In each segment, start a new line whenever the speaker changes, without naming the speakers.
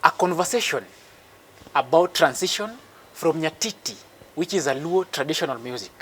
A conversation about transition from Nyatiti, which is a Luo traditional music,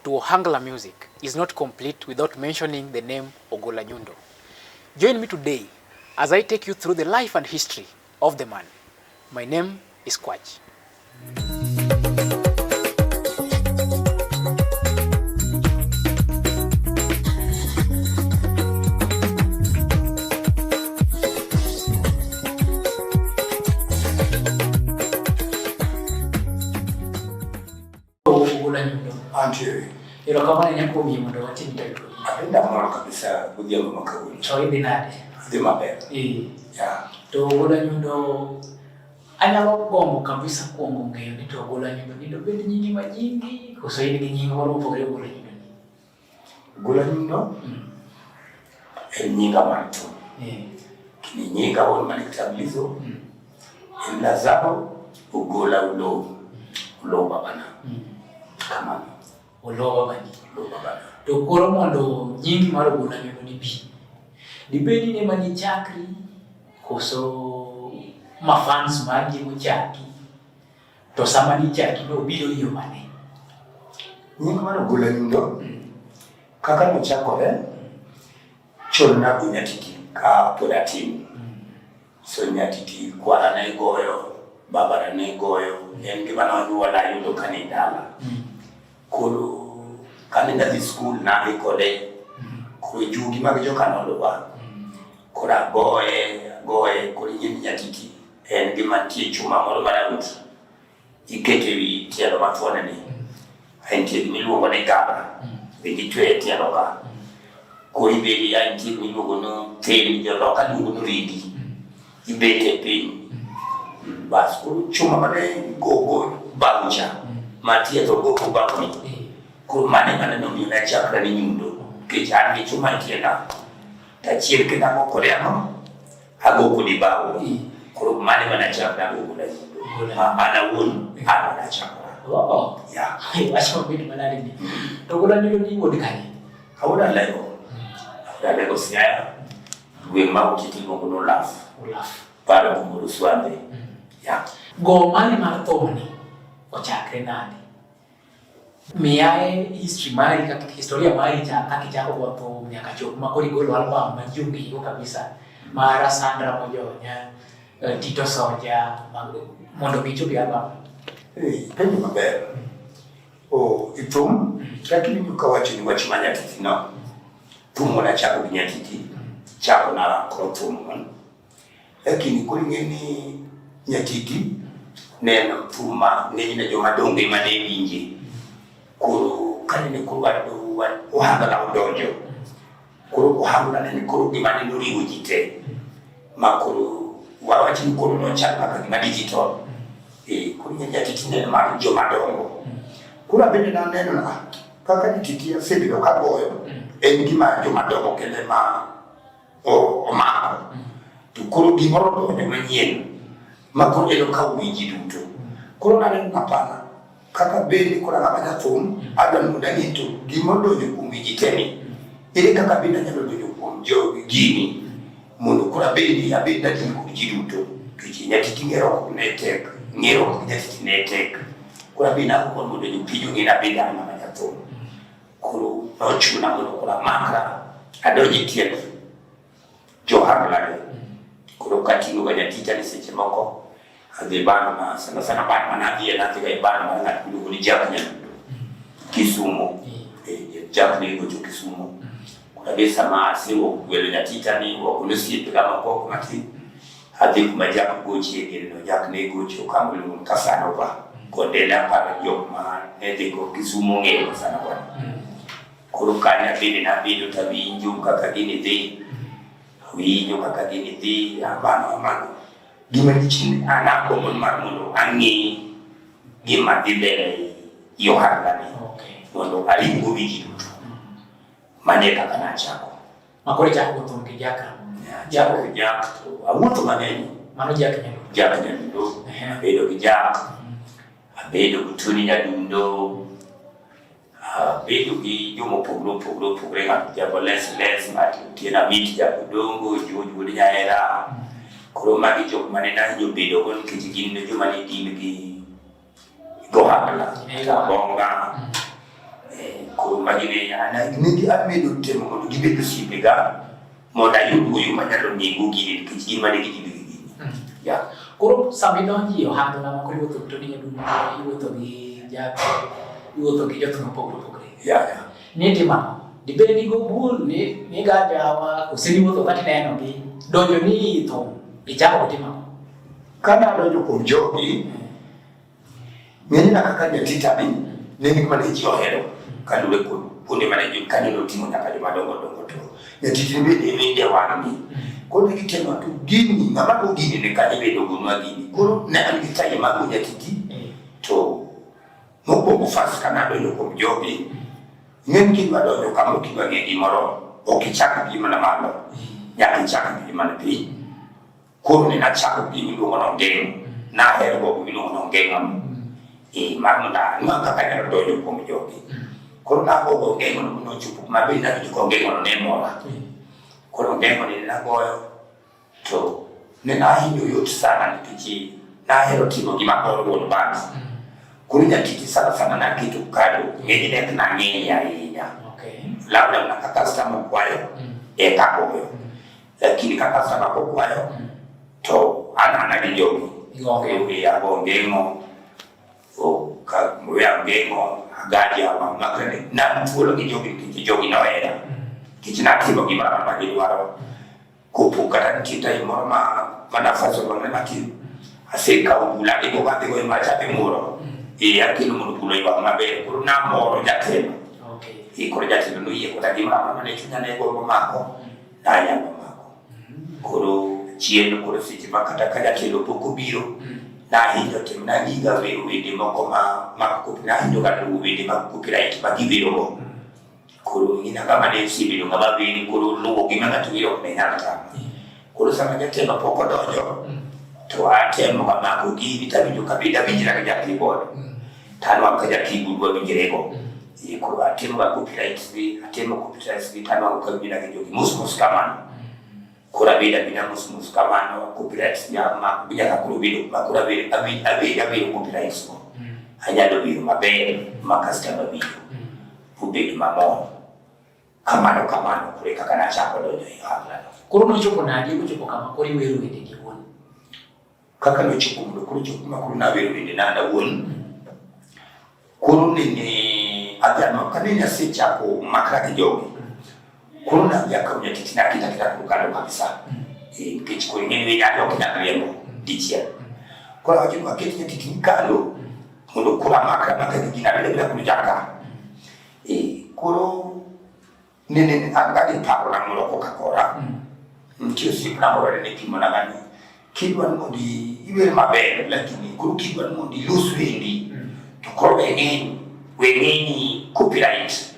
to Ohangla music is not complete without mentioning the name Ogolla Nyundo. Join me today as I take you through the life and history of the man. My name is Kwach. Ogolla Nyundo.
Antiyo.
Ilo kama ni nyako mimundo wati nitaitu.
Apenda mwana kabisa kudia makabuni.
Choi binade.
Adi mabera.
Ya. To Ogolla Nyundo anyalo gombo kabisa kuongo ng'eyo ni to Ogolla Nyundo nido bed nyingi majingi koso in gi nying moro mopogore Ogolla Nyundo ni.
Ogolla Nyundo en nyinga mantu. Kini nyinga won manikitamlizo. En lazaro Ogolla ulo babana. Kamano.
Ulo babani. To koro mondo nyingi mar Ogolla Nyundo ni bi. Dibedi ne mani chakri koso mafans margi muchaki. To sama ni chaki no biro yo mane.
Nyinga mar Ogolla Nyundo kaka no chakore chona Nyatiti ka podatin. So Nyatiti kwara na igoyo, babara na igoyo, en gima wala yudo kanidala. Koro kanenda di school na ikode koro jugi magjo kanolowa. Kora goe koro Nyatiti en gima tie chuma moro marawuti. Ikete wi tielo matwone ni. Aintie miluongo ni gabra. Begitwe tielo ka. Koro ibedi aintie miluongo no teli joloka luongo no ridi. Ibete piny. Bas koro chuma mane gogo baucha. Matia to gogo bauni. Koro mane no mina chakra ni Nyundo. Kecha angi chuma tiena. Tachiel kena mo koreano. Agogo ni bau. Koro mane chakra Ogolla Nyundo. Ana won ana chakra.
Oh.
Ya.
Acha mbidu manali ni. To Ogolla Nyundo ni wodi kani.
Awuda lego siaya. Gwen ma ukiti ngono laugh. Para kumuru swande. Ya.
Go mani mar thomoni ochakre nade. Miae history mari kaka historia mari kaka chako kwa po miaka choko makori golo album majungi yo kabisa. Mara Sandra Mojonya, Tito Soja, mondo bicho bi album.
Penye maber. Itum lakini ukawachi ni wachimanya kitina. Tumo na chako Nyatiti. Chako na krotumo. Lakini kulingeni Nyatiti neno tuma nene joma donge mane binje. Kuru kanene kuru Ohangla udonjo. Kuru Ohangla nene kuru gimane nuri ujite. Makuru wawachi kuru no chaka kagima digital. Kuru Nyatiti nene mara joma dongo. Kura bende na neno na kaka Nyatiti ya sebi lo kagoyo. Gima joma dongo kele ma omako. Kuro gimoro donjo manyien. Makuru elo ka uwinji duto. Kuro na neno napana. Kaka bende kura ngabanya thum. Adam mudangito. Gimoro donjo uwinji teni. Ile kaka bende nyalo donjo kumjo gini. Mono kura bende ya bende dati uwinji duto. Kichi Nyatiti ngero kunetek. Ngero Nyatiti netek. Kura bende ako mono donjo piju ngina bende ama ngabanya thum. Kuro nochuna mono kura makra. Adonji tiel. Johangla. Kuro katino ga Nyatiti ni seche moko. Ade bana sana bana manavia na tiga bana na kudu ni Jack Nyundo. Kisumu. Jack ni gojo Kisumu. Kuna besa ma siwo kwele Nyatiti ni wakunusi pika makoko mati. Ade kuma Jack goji egeno Jack ni gojo kamulu kasana ba. Kondela para yokma ede ko Kisumu ngelo sana kwa. Kuro kanya bini na bidu tabi inju kakagini de. Winyo kakagini di amano gima dichini anako marmuno angi gima dibele Ohangla ni mondo alingo wiji duto mane kaka na chako
makore chako to kijaka
awuto maneno
mano Jack
Nyundo abedo kijaka abedo kutuni Nyundo abedo ki jomo pogro ngati jako les ngati tiena miti jako dongo juju ni nyaera koro magi jok mane na bedo kon kijigin ne joma ne gi gohala bonga koro magi ne ana ne di amedo temo mo gi bedo sibega mo da yugo manyalo ni gugi kijigin mane gi
ya koro sampai donji yo hando na ko yuto to ni du yuto gi ja yuto gi joto no pokro
ya
ni tima di beni go bul ni ga jawa kusini wuto kati neno gi donjo ni to ijako tima
kana donjo ko jogi ngeni na kakanya titani nini kama ni hero kalule ko punde mane jo kanyo timo na kali madongo to ya titini be de wani ko ni kitema tu gini ngama ko gini ne kali be dogo no gini ko na alitaje mago ya titi to mobo kufasi kana donjo ko jogi ngeni ki badonjo kama ki bangi moro o kichaka bi mana malo ya kichaka bi mana pi ko ni na chaka bi mi ngono ngeng na hero ko mi ngono ngeng magunda ngaka kana donjo ko jogi ko na ko ngeng no chupu mabe na ko ngeng no nemo la ko ngeng ni na ko to ne na hinyo yote sana ni kiji na hero tigo gi makoro go ba kurunya kiti sana sana na kitu kado ngeni ne na ngeni ya labda mnakakasa mkwayo kakoyo lakini kakasa mako kwayo to ana jogi ya bongemo o ka mwe ngemo agaji ama makane na mfulo kijogi na wera kichina kibo kibara magili waro kupukata kita imorma manafaso kwa maki aseka ubula iko bande kwa machape muro akili muro iwa mabere kuruna moro jakema iko jati ndo iye ko tagi mama ne chunya ne go mako na ya mako koro chien koro siti makata kaja kilo poko biro na hiyo temna liga wewe de mako mako na hiyo kana wewe de mako copyright bagibiro koro ina kama ne sibiro ngaba bini koro lungo kimanga tuwiro ne hata koro sama jate no poko dojo to ate mo mako gi vitamin kabida bijira kaja keyboard tanwa kaja keyboard wa bijireko ko atemba copyright bi tanwa ko bina ke jogi musmus kamano ko rabida bina musmus kamano copyright ya ma bija ka ko bido ma ko rabida abi copyright so hanya do bido mabe makasta bido fubi mamo kamano kure kakana chako do yo habla
kuro no chuko na ndi chuko kama kuri weru inde ndi won
kaka no chuko ndo kuri chuko ma kuri na weru inde na da won kuro ni agano kanini asicha ko makara kijogi kuna ya kamya kitina kita kukalo kabisa kichiko ngene ya ndio kinakaliemo dichia kwa wajua kwa kitu kitikalo mundo kula makara kigina bila kujaka kuro nene angali pako na mulo Coca-Cola mkio siku na mwere ne kimona gani kidwa mundi iwe mabele lakini kuro kidwa mundi luswendi tukorobe ngeni wengeni copyright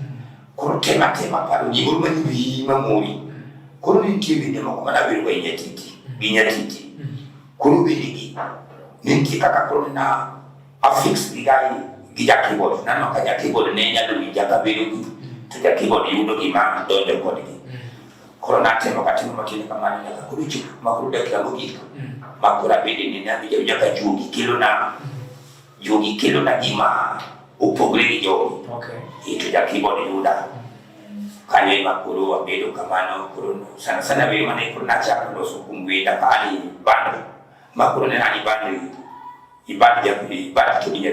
kuro tema paro jiburu mani bi mamuri kuro ni TV de mako mana biru binyatiti kuro biligi ninki kaka kuro na affix bigai gija keyboard na no kaja keyboard ne nya do gija biru tuja keyboard yudo gima dondo kodi kuro na tema kati mo makini kama ni ka kuro chu makuro da kila bogi makura bidi ni na bija ka jugi kilo na gima upogredi jogi itu ja keyboard yuda kanyo makuru wa bedo kamano kuru sana be mane kuru na cha ndo sukungwe da kali bandu makuru ne ani bandu ibadi ya ibadi tudia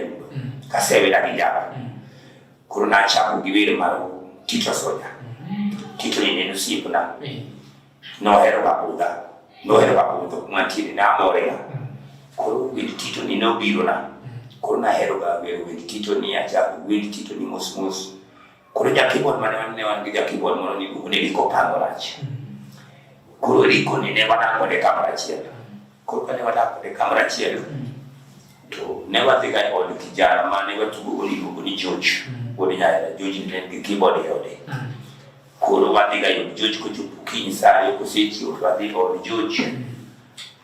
kasewe da kijaba kuru na cha kugiwele maru tito soja tito ni neno sipuna no hero bakuda mwantini na morea kuru wili tito ni no birona kuru na hero ga wili tito ni ajabu wili tito ni musmus kuru ja keyboard mane wangi keyboard mono ni buku ni ko pangolachi kuru liko ni ne wana ko de kamera chielo kuru kane wada ko de kamera chielo to ne wati ga o kijara mane watu buku ni George wodi ya George ni keyboard yode kuru wati ga George ko chupuki sare ko sechi o wati o George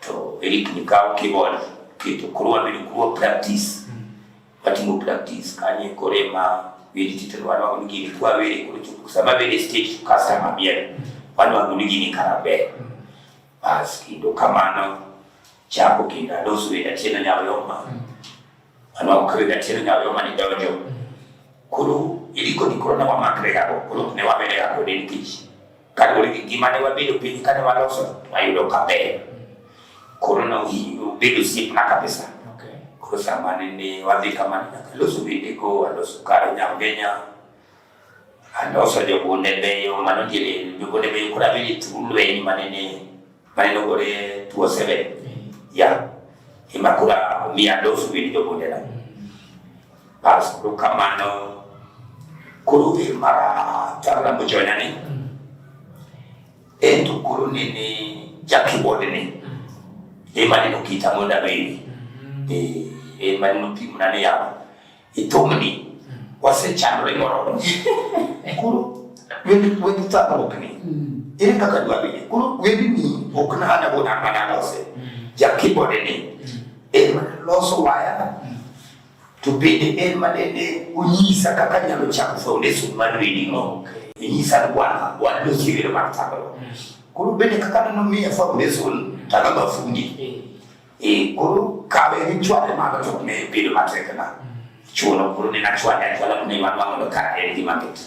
to Eric ni ka keyboard kito kuru wa practice wati mu practice kanye korema wili titelo wano wanugini kwa wili kusama wili stage customer bien wano wanugini karabe basi ndo kamano chako kinda losu weda tena nyayoma ano kreda tena nyayoma ni dojo kuru iliko ni corona wa makre yako kuru ne wa bele yako ni kichi kadori gimane wa bidu pini kane wa loso ayudo kabe corona bidu sip na kabisa kuru samane ni wadhika mani losu bidiko losu kare nyangenya aloso jobunde beyo manojile jobunde beyo kura bili tulwe ni maneno gore tuo sebe ya imakura mia dosu bili jobunde la pas kuru kamano kuru mara tarla mujonyani entu kuru nini jakibode ni maneno kita muda beyi maneno pimunane ya itomni wase chano ngoro kuru wendi tata okni ile kaka dua bini kuru wendi ni okna ana bona ana lose jakibode ni loso waya to be the manene unyisa kaka nyalo chako foundation madwini ngo inyisa bwana wado siwele matako kuru bende kaka no mia foundation tagaba fundi kuru kabe richwale mama to me bido matekana chuno kuru ni nachwale wala ni mama ndo ka eri market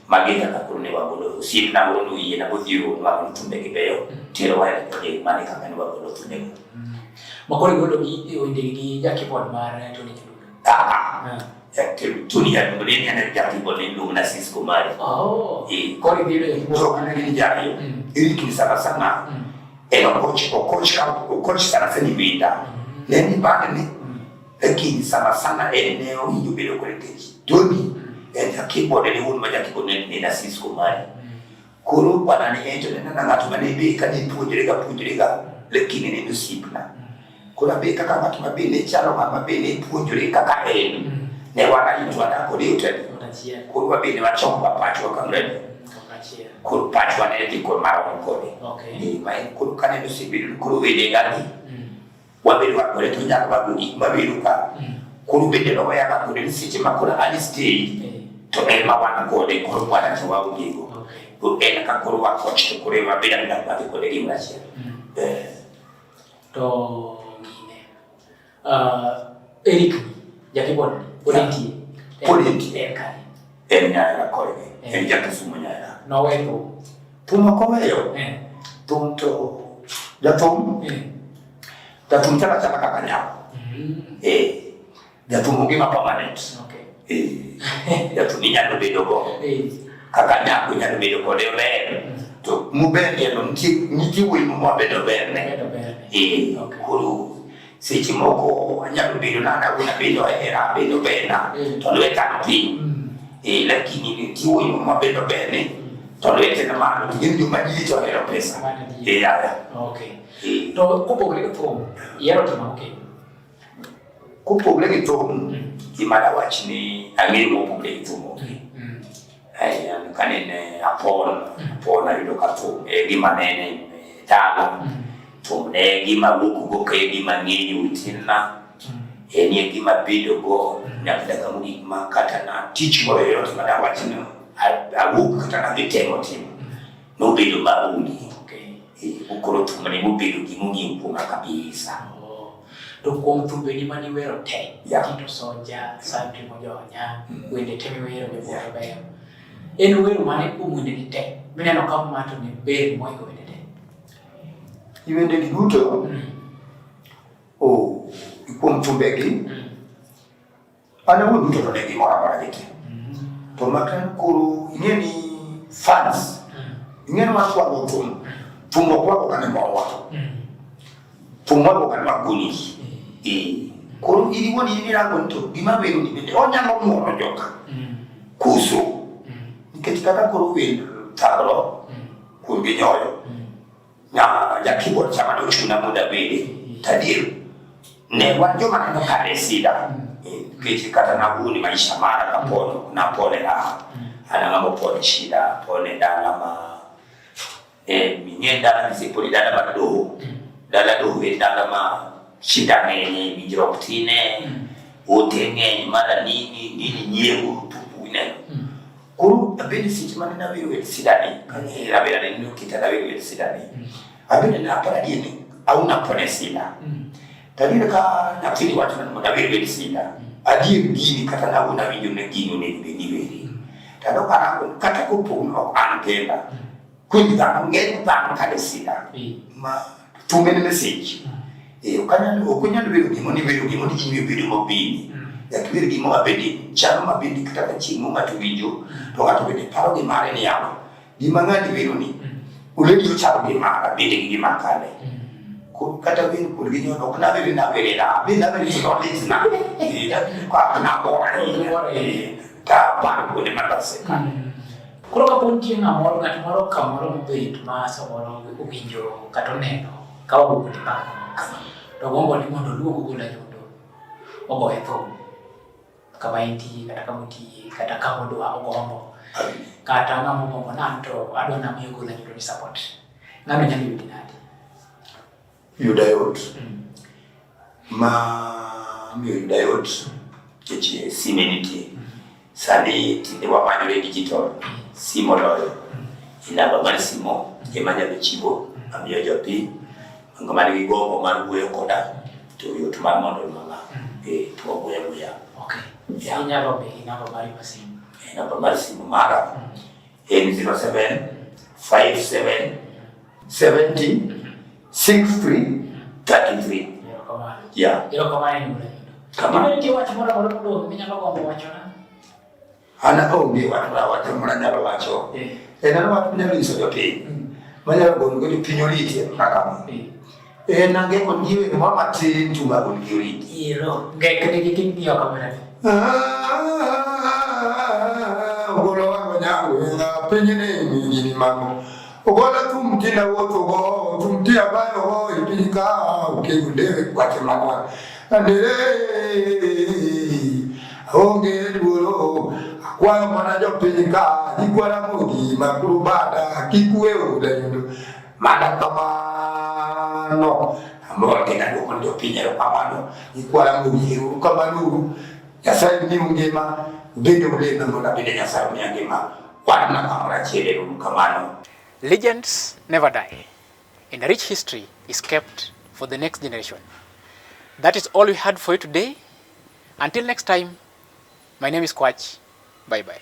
mageta ka kuru ni wabulo si na bulu yi na budiyo mama tumbe kibeyo tiro wale ni mani kaka ni wabulo tumbe makori godo gi ondegi jakibod mara to ni tunia mbeleni anajaribu na sisi kumari kori vile ndio anajaribu ili kisana sana coach sana sana binda neni bado ni lakini sana sana eneo hiyo bila kuleteji doni ya keyboard ni huyu mmoja keyboard ni na sisi kumari kuru bwana ni ento na ngatu manebe kadi pujirika lakini ni discipline kuna beka kama tumabele chalo mabele pujirika kaeni ne wana itwa na kodi utani kuru wabele wachomba pacho kamrede kuru pacho anaeti kwa mara kodi ni mai kuru kane disibil kuru wede gani wabele wakore tunya babudi babiruka kuru bede no ya kuri sije makura ali stay to ema wana kodi kuru wana tawa ugigo kuru ena ka kuru wa coach kuru wabele na babi kodi limrasia to Eric jakibon politi enya kore enya kasumunya no weto tumakomeyo tumto jatum chama kakanya jatum ngima permanent jatuminya no bedogo kakanya kunya no bedogo leo to mubende no niki wimu mo bedo berne kuru sisi moko anyaru bidu na kuna bidu era bidu bena tolweka pi lakini ni kiwe mwa bidu bene tolweka na mano ngini maji to era pesa ya to kupo gele to yero tama kupo gele to kimara wachini angiri mo gele to mo kanene apona yudo kato gimanene tala tumne gima buku ke gima ngenyu utina eni gima bido go nakada kamuni makata na teach mo yote mada wachina abuku katana vitemo timu no bido bauni ukoro tumani mubido gimungi mpunga kabisa to kwa mtumbe ni mani wero te kito sonja santi mojonya wende temi wero ni bora bayo enu wero mani umwende ni te mene no kama mato ni beri moiko wende iwende liguto ikuwa mtumbegi ana wudu to ndegi mara gite to makan kuru ingeni fans ingeni watu wa mtum tumbo kwa kana mwa tumbo kwa kana maguni kuru ili woni ni rango nto gimabero ni bete onya no mo joka kuso niketikaka kuru wendo tagro kunginyoyo ya keyboard chama no chuna muda bele tadir ne wanjo maneno kale sida kiti kata na huni maisha mara kapono na pole la ana mambo pole shida pole dala ma minyenda na sipoli dala bado dala do dala ma shida nene bijroptine utenge mara nini nyebu tupuine kuru abeni sitimani na wewe sidani kani rabela ndio kita na wewe sidani abeni na para dini au napone sila tadi ka napili watu na mabiri sila adi gini kata na una video na gini ne beri tado kana kata kupu no anpenda kuinga ngeni ta kale sila ma tumene message ukanya biro gimo ni biro mobili ya kibiri gimo abedi chama mabidi kitaka chingu matu video to kata bedi paro di mare ni yako di mangani biro ni ule dio chama di mara bedi di makale kata biro kulginyo no kana bedi na bedi la so lisna kwa na bora ta pa ko de matase kan
kuloka punti na moro ngatumoro kamoro mbetu masa moro uginjo katoneno kawa bukuti pa togombo ni mondo lugo Ogolla Nyundo ogo eto kabainti kata kamuti kata kamodo ogombo kata ngamo bombo nanto adona mi Ogolla Nyundo ni support ngano nyali bidinati
Yudayot ma mi Yudayot cheche simeniti sani tinde wapanyole digital simo loyo ina babali simo emanya bechibo amiyo jopi ngamali gombo maruwe koda to yotuma mondo mama to boya
okay ya ina babali basimu
ina babali simo mara 07 57 70 63 33 ya
ilo kama ni kama ni kiwa chimora bado minyalo gombo wachona
ana onge watu mranyalo wacho ena watu nyalo iso jopi manya gongo di pinyoliti nakama nange kondiwe mama tuma kondiwe
iro ngekene kikindio kamera
Ogolla wangu nyangu na penyene ngini mango Ogolla tumtina woto go tumtia bayo go ipika ukegundewe kwate mangwa ande onge duro kwa mwana jopika ikwara mugi makurubada kikuwe Ogolla Nyundo mada kama no ambapo tena ndio ndio pinya pamano ikwara mugi ukamanu yasai ni mungema bendo bendo ndo bende yasai mungema wana kamera chele ukamano.
Legends never die, and a rich history is kept for the next generation. That is all we had for you today. Until next time, my name is Kwach. Bye bye.